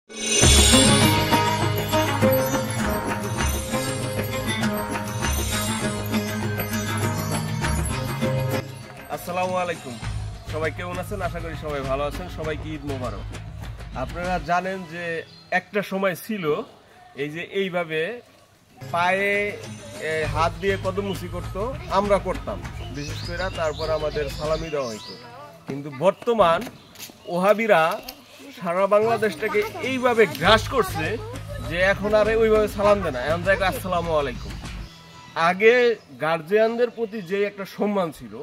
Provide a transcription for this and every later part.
আসসালামু আলাইকুম, সবাই কেমন আছেন? আশা করি সবাই ভালো আছেন। সবাইকে ঈদ মোবারক। আপনারা জানেন যে একটা সময় ছিল এই যে এইভাবে পায়ে হাত দিয়ে কদমুচি করতো, আমরা করতাম বিশেষ করে, তারপর আমাদের সালামি দেওয়া হইতো। কিন্তু বর্তমান ওহাবিরা সারা বাংলাদেশটাকে এইভাবে গ্রাস করছে যে এখন আর ওইভাবে সালাম দেয় না, এখন দেয় আসসালামু আলাইকুম। আগে গার্জিয়ানদের প্রতি যে একটা সম্মান ছিল,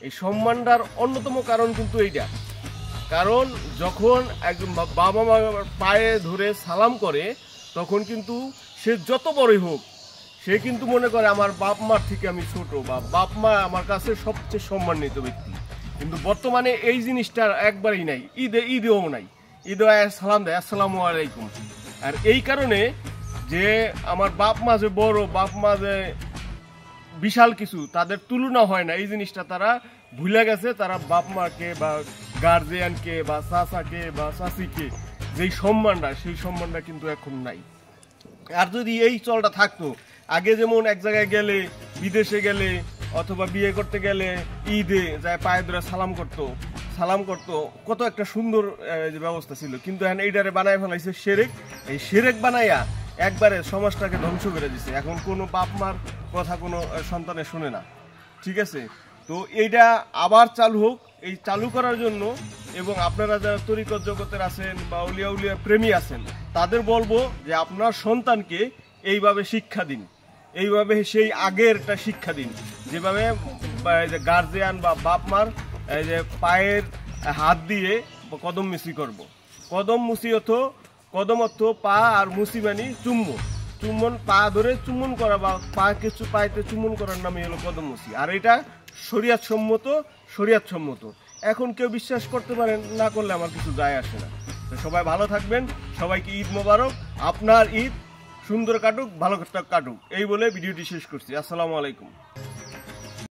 এই সম্মানটার অন্যতম কারণ কিন্তু এইটা। কারণ যখন একজন বাবা মা পায়ে ধরে সালাম করে, তখন কিন্তু সে যত বড়ই হোক, সে কিন্তু মনে করে আমার বাপ মার থেকে আমি ছোট, বা বাপ মা আমার কাছে সবচেয়ে সম্মানিত ব্যক্তি। কিন্তু বর্তমানে এই জিনিসটা একবারই নাই, ঈদেও নাই। ঈদে সালাম দেয় আসসালামু আলাইকুম। আর এই কারণে যে আমার বাপ মা যে বড়, বাপ মা যে বিশাল কিছু, তাদের তুলনা হয় না, এই জিনিসটা তারা ভুলে গেছে। তারা বাপ মাকে বা গার্জিয়ানকে বা চাচাকে বা চাচিকে যেই সম্মানটা, সেই সম্মানটা কিন্তু এখন নাই। আর যদি এই চলটা থাকতো, আগে যেমন এক জায়গায় গেলে, বিদেশে গেলে অথবা বিয়ে করতে গেলে ঈদে যায় পায়ে ধরে সালাম করতো, কত একটা সুন্দর ব্যবস্থা ছিল। কিন্তু এখন এইটারে বানায় ফেলাইছে শিরক। এই শিরক বানাইয়া একবারে সমাজটাকে ধ্বংস করে দিছে। এখন কোনো বাপ মার কথা কোনো সন্তানে শোনে না, ঠিক আছে? তো এইটা আবার চালু হোক। এই চালু করার জন্য, এবং আপনারা যারা তরিকত জগতের আছেন বা উলিয়া উলিয়া প্রেমী আছেন, তাদের বলবো যে আপনার সন্তানকে এইভাবে শিক্ষা দিন, এইভাবে সেই আগের একটা শিক্ষা দিন, যেভাবে গার্জিয়ান বা বাপ মার এই যে পায়ের হাত দিয়ে কদম মুচি করবো। কদম মুচি কদম অর্থ পা, আর মুচি মানে চুম্বন, পা ধরে চুম্বন করা বা পায়েতে চুম্বন করার নামই হলো কদম মুচি। আর এটা শরিয়াত সম্মত। এখন কেউ বিশ্বাস করতে পারেন, না করলে আমার কিছু যায় আসে না। তো সবাই ভালো থাকবেন, সবাইকে ঈদ মোবারক। আপনার ঈদ সুন্দর কাটুক, ভালো কাটুক, এই বলে ভিডিওটি শেষ করছি। আসসালামু আলাইকুম।